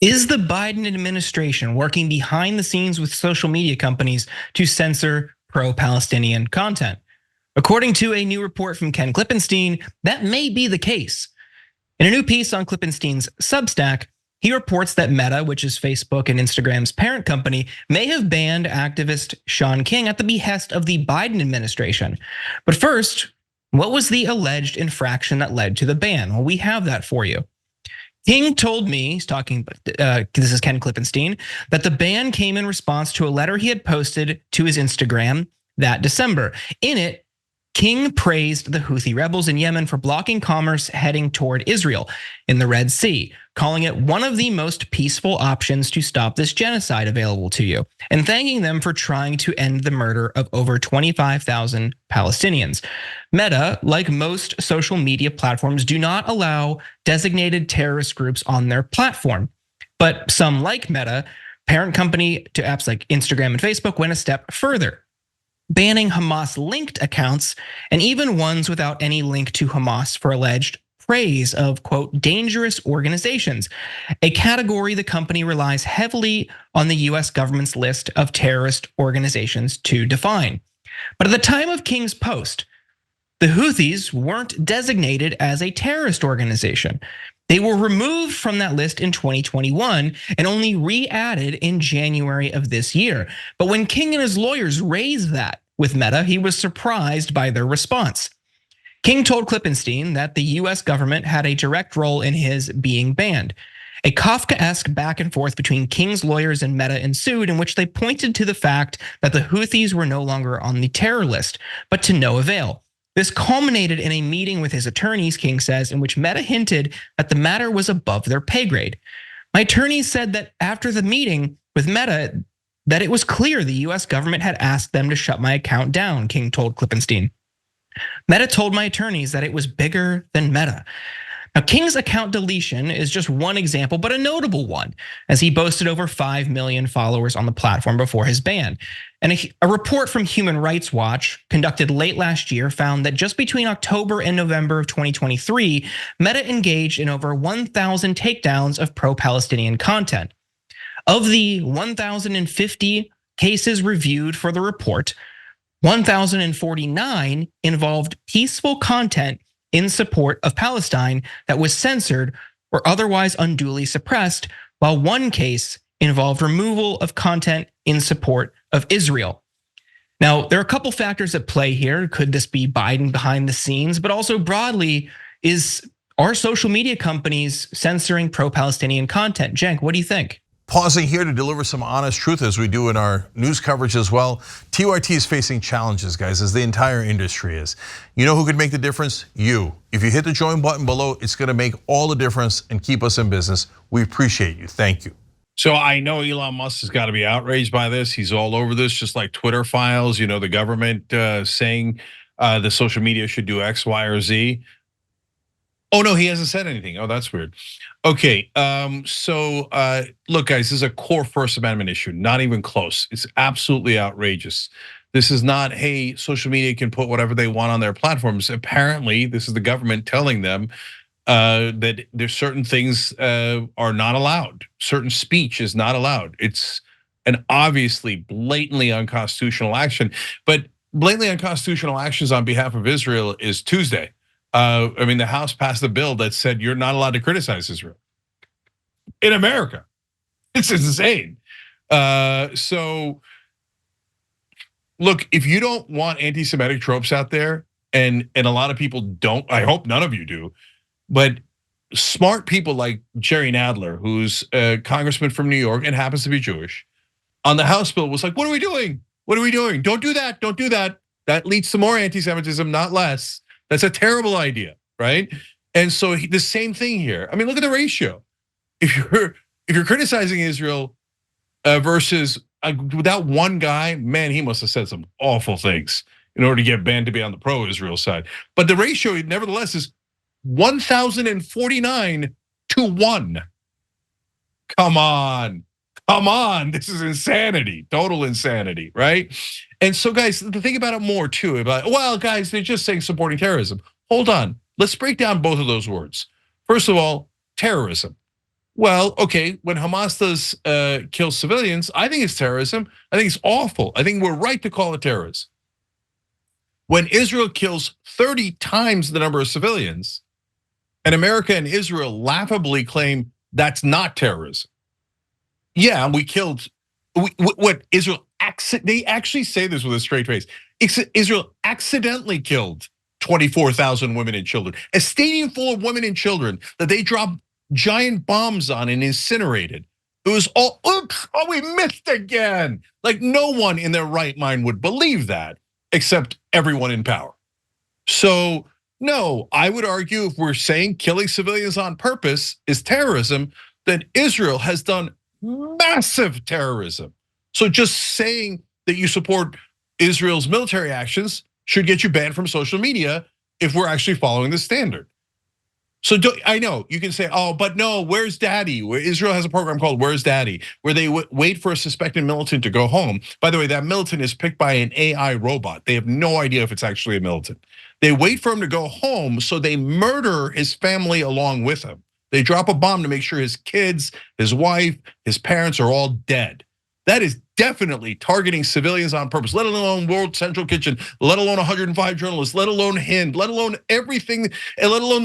Is the Biden administration working behind the scenes with social media companies to censor pro-Palestinian content? According to a new report from Ken Klippenstein, that may be the case. In a new piece on Klippenstein's Substack, he reports that Meta, which is Facebook and Instagram's parent company, may have banned activist Shaun King at the behest of the Biden administration. But first, what was the alleged infraction that led to the ban? Well, we have that for you. King told me, he's talking, this is Ken Klippenstein, that the ban came in response to a letter he had posted to his Instagram that December. In it, King praised the Houthi rebels in Yemen for blocking commerce heading toward Israel in the Red Sea, calling it one of the most peaceful options to stop this genocide available to you, and thanking them for trying to end the murder of over 25,000 Palestinians. Meta, like most social media platforms, do not allow designated terrorist groups on their platform. But some, like Meta, parent company to apps like Instagram and Facebook, went a step further, banning Hamas-linked accounts and even ones without any link to Hamas for alleged praise of, quote, dangerous organizations, a category the company relies heavily on the US government's list of terrorist organizations to define. But at the time of King's post, the Houthis weren't designated as a terrorist organization. They were removed from that list in 2021 and only re-added in January of this year. But when King and his lawyers raised that with Meta, he was surprised by their response. King told Klippenstein that the US government had a direct role in his being banned. A Kafkaesque back and forth between King's lawyers and Meta ensued, in which they pointed to the fact that the Houthis were no longer on the terror list, but to no avail. This culminated in a meeting with his attorneys, King says, in which Meta hinted that the matter was above their pay grade. My attorneys said that after the meeting with Meta, that it was clear the US government had asked them to shut my account down, King told Klippenstein. Meta told my attorneys that it was bigger than Meta. Now, King's account deletion is just one example, but a notable one, as he boasted over 5 million followers on the platform before his ban. And a report from Human Rights Watch conducted late last year found that just between October and November of 2023, Meta engaged in over 1,000 takedowns of pro-Palestinian content. Of the 1,050 cases reviewed for the report, 1,049 involved peaceful content in support of Palestine that was censored or otherwise unduly suppressed, while one case involved removal of content in support of Israel. Now, there are a couple factors at play here. Could this be Biden behind the scenes? But also broadly, are social media companies censoring pro-Palestinian content? Cenk, what do you think? Pausing here to deliver some honest truth as we do in our news coverage as well. TYT is facing challenges, guys, as the entire industry is. You know who could make the difference? You. If you hit the join button below, it's gonna make all the difference and keep us in business. We appreciate you, thank you. So I know Elon Musk has got to be outraged by this. He's all over this, just like Twitter files, you know, the government saying the social media should do X, Y, or Z. Oh no, he hasn't said anything. Oh, that's weird. Okay, so look, guys, this is a core First Amendment issue, not even close. It's absolutely outrageous. This is not, hey, social media can put whatever they want on their platforms. Apparently, this is the government telling them that there's certain things are not allowed. Certain speech is not allowed. It's an obviously blatantly unconstitutional action, but blatantly unconstitutional actions on behalf of Israel is Tuesday. I mean, the House passed a bill that said you're not allowed to criticize Israel in America. It's insane. So look, if you don't want anti-Semitic tropes out there, and a lot of people don't, I hope none of you do, but smart people like Jerry Nadler, who's a congressman from New York and happens to be Jewish, on the House bill was like, what are we doing? What are we doing? Don't do that, don't do that. That leads to more anti-Semitism, not less. That's a terrible idea, right? And so the same thing here. I mean, look at the ratio. If you're criticizing Israel versus without one guy, man, he must have said some awful things in order to get banned to be on the pro-Israel side. But the ratio, nevertheless, is 1,049 to 1. Come on, this is insanity, total insanity, right? And so guys, think about it more too, about, well, guys, they're just saying supporting terrorism. Hold on, let's break down both of those words. First of all, terrorism. Well, okay, when Hamas does kill civilians, I think it's terrorism. I think it's awful. I think we're right to call it terrorism. When Israel kills 30 times the number of civilians, and America and Israel laughably claim that's not terrorism. Yeah, we killed, what Israel, they actually say this with a straight face. Israel accidentally killed 24,000 women and children. A stadium full of women and children that they dropped giant bombs on and incinerated. It was all, oops, oh, we missed again. Like no one in their right mind would believe that, except everyone in power. So no, I would argue if we're saying killing civilians on purpose is terrorism, then Israel has done massive terrorism. So just saying that you support Israel's military actions should get you banned from social media if we're actually following the standard. So I know you can say, oh, but no, where's daddy? Israel has a program called Where's Daddy, where they wait for a suspected militant to go home. By the way, that militant is picked by an AI robot. They have no idea if it's actually a militant. They wait for him to go home, so they murder his family along with him. They drop a bomb to make sure his kids, his wife, his parents are all dead. That is definitely targeting civilians on purpose, let alone World Central Kitchen, let alone 105 journalists, let alone Hind, let alone everything, and let alone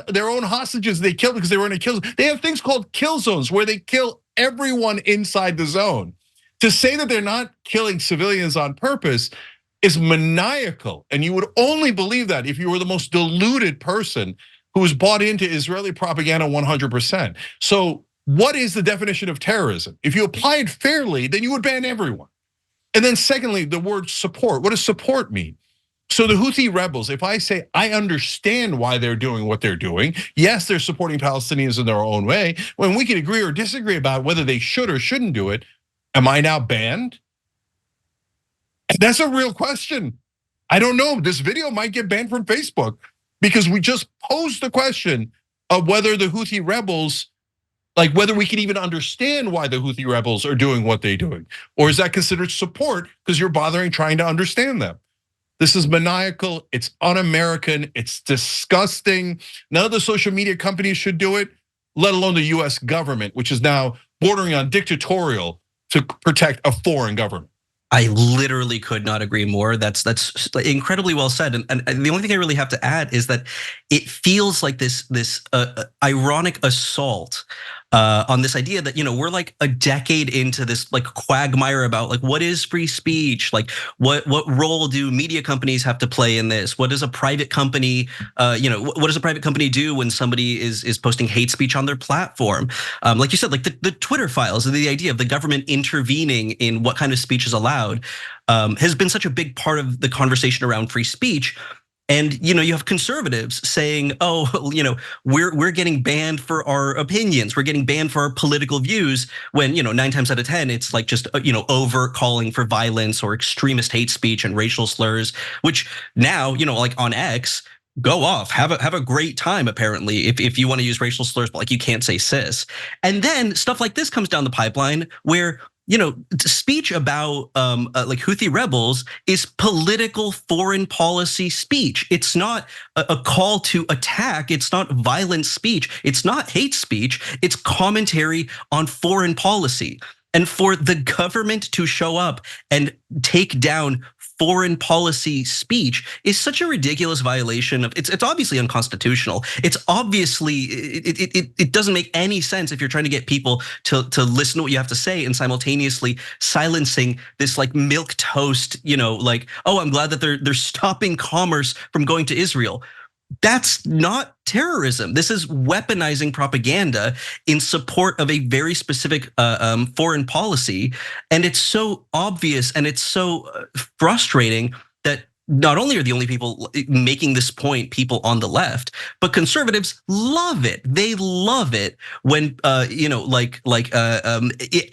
their own hostages they killed because they were in a kill zone. They have things called kill zones where they kill everyone inside the zone. To say that they're not killing civilians on purpose is maniacal, and you would only believe that if you were the most deluded person who was bought into Israeli propaganda 100%. So what is the definition of terrorism? If you apply it fairly, then you would ban everyone. And then secondly, the word support. What does support mean? So the Houthi rebels, if I say I understand why they're doing what they're doing, yes, they're supporting Palestinians in their own way. When we can agree or disagree about whether they should or shouldn't do it, am I now banned? That's a real question. I don't know. This video might get banned from Facebook because we just posed the question of whether the Houthi rebels, like whether we can even understand why the Houthi rebels are doing what they're doing. Or is that considered support because you're bothering trying to understand them? This is maniacal, it's un-American, it's disgusting. None of the social media companies should do it, let alone the US government, which is now bordering on dictatorial to protect a foreign government. I literally could not agree more. That's incredibly well said. And the only thing I really have to add is that it feels like this ironic assault on this idea that we're like a decade into this like quagmire about like what is free speech, like what role do media companies have to play in this? What does a private company, what does a private company do when somebody is posting hate speech on their platform? Like you said, like the Twitter files, and the idea of the government intervening in what kind of speech is allowed has been such a big part of the conversation around free speech. And you have conservatives saying, "Oh, we're getting banned for our opinions. We're getting banned for our political views." When 9 times out of 10, it's like just over calling for violence or extremist hate speech and racial slurs. Which now like on X, go off, have a great time. Apparently, if you want to use racial slurs, but like you can't say cis. And then stuff like this comes down the pipeline where speech about like Houthi rebels is political foreign policy speech. It's not a call to attack. It's not violent speech. It's not hate speech. It's commentary on foreign policy. And for the government to show up and take down foreign policy speech is such a ridiculous violation of it's obviously unconstitutional. It's obviously it doesn't make any sense if you're trying to get people to listen to what you have to say and simultaneously silencing this like milk toast, like, oh, I'm glad that they're stopping commerce from going to Israel. That's not terrorism. This is weaponizing propaganda in support of a very specific foreign policy. And it's so obvious and it's so frustrating that not only are the only people making this point people on the left, but conservatives love it. They love it when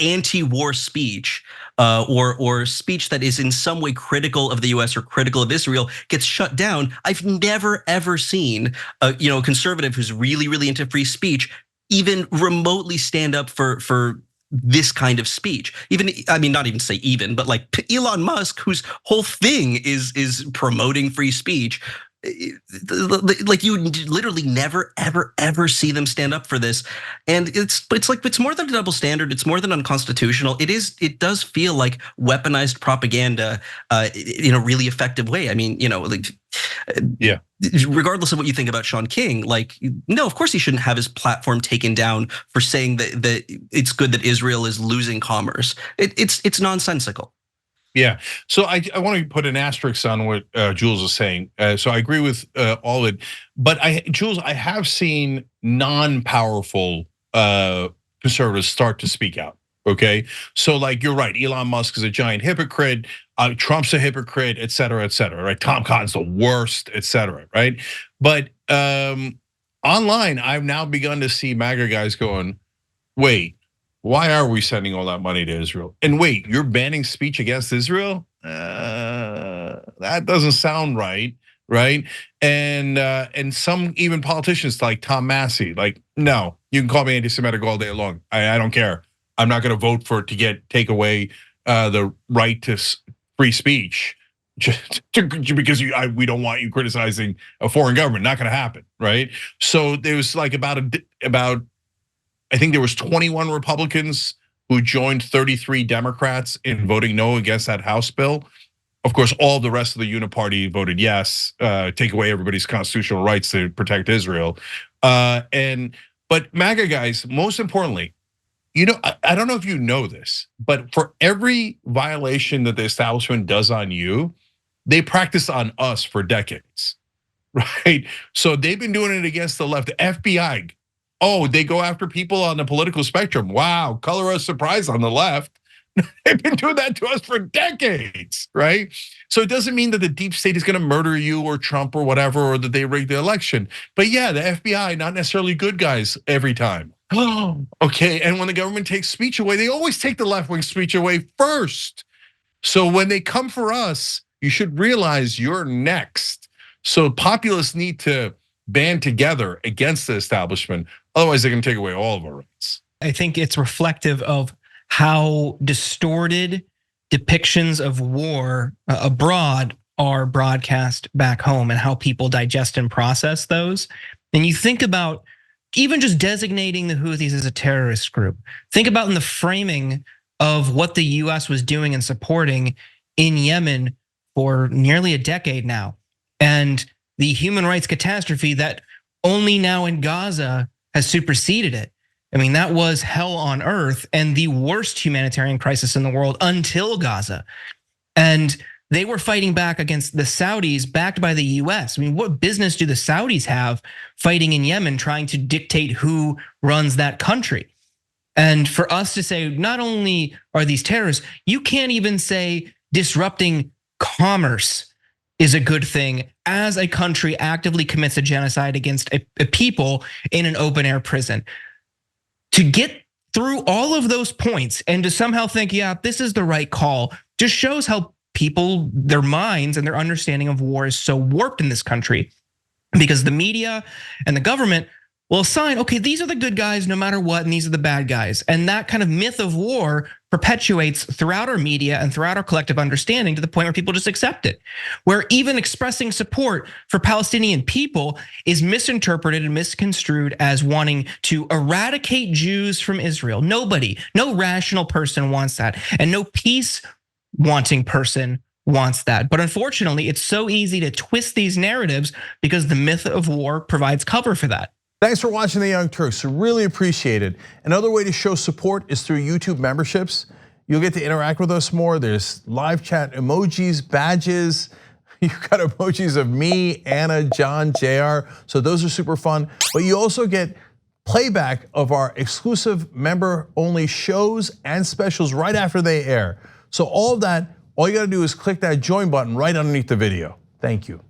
anti-war speech or speech that is in some way critical of the US or critical of Israel gets shut down. I've never ever seen a conservative who's really into free speech even remotely stand up for this kind of speech. Even, I mean, not even say even, but like Elon Musk, whose whole thing is promoting free speech, like you literally never, ever see them stand up for this. And it's more than a double standard. It's more than unconstitutional. It does feel like weaponized propaganda in a really effective way. I mean, yeah. Regardless of what you think about Shaun King, like, no, of course he shouldn't have his platform taken down for saying that it's good that Israel is losing commerce. It's nonsensical. Yeah, so I want to put an asterisk on what Jules is saying. So I agree with all of it, but Jules, I have seen non-powerful conservatives start to speak out. Okay, so like you're right, Elon Musk is a giant hypocrite, Trump's a hypocrite, et cetera, right? Tom Cotton's the worst, et cetera, right? But online, I've now begun to see MAGA guys going, wait, why are we sending all that money to Israel? And wait, you're banning speech against Israel? That doesn't sound right, right? And some even politicians like Tom Massey, like, no, you can call me anti-Semitic all day long. I don't care. I'm not going to vote for it to take away the right to free speech because we don't want you criticizing a foreign government. Not going to happen, right? So there was like about I think there was 21 Republicans who joined 33 Democrats in voting no against that House bill. Of course, all the rest of the Uniparty voted yes, take away everybody's constitutional rights to protect Israel. But MAGA guys, most importantly, I don't know if you know this, but for every violation that the establishment does on you, they practice on us for decades, right? So they've been doing it against the left. The FBI, they go after people on the political spectrum. Wow, color of surprise on the left. They've been doing that to us for decades, right? So it doesn't mean that the deep state is going to murder you or Trump or whatever, or that they rigged the election. But yeah, the FBI, not necessarily good guys every time. Okay, and when the government takes speech away, they always take the left-wing speech away first. So when they come for us, you should realize you're next. So populists need to band together against the establishment. Otherwise, they're going to take away all of our rights. I think it's reflective of how distorted depictions of war abroad are broadcast back home and how people digest and process those. And you think about even just designating the Houthis as a terrorist group. Think about in the framing of what the US was doing and supporting in Yemen for nearly a decade now. And the human rights catastrophe that only now in Gaza has superseded it. I mean, that was hell on earth and the worst humanitarian crisis in the world until Gaza. And they were fighting back against the Saudis backed by the US. I mean, what business do the Saudis have fighting in Yemen trying to dictate who runs that country? And for us to say, not only are these terrorists, you can't even say disrupting commerce is a good thing as a country actively commits a genocide against a people in an open air prison. To get through all of those points and to somehow think, yeah, this is the right call, just shows how people, their minds and their understanding of war is so warped in this country because the media and the government will assign, okay, these are the good guys no matter what, and these are the bad guys. And that kind of myth of war perpetuates throughout our media and throughout our collective understanding to the point where people just accept it. Where even expressing support for Palestinian people is misinterpreted and misconstrued as wanting to eradicate Jews from Israel. Nobody, no rational person wants that. And no peace wanting person wants that. But unfortunately, it's so easy to twist these narratives because the myth of war provides cover for that. Thanks for watching The Young Turks, really appreciate it. Another way to show support is through YouTube memberships. You'll get to interact with us more. There's live chat emojis, badges. You've got emojis of me, Anna, John, JR. So those are super fun. But you also get playback of our exclusive member-only shows and specials right after they air. So all of that, all you gotta do is click that join button right underneath the video. Thank you.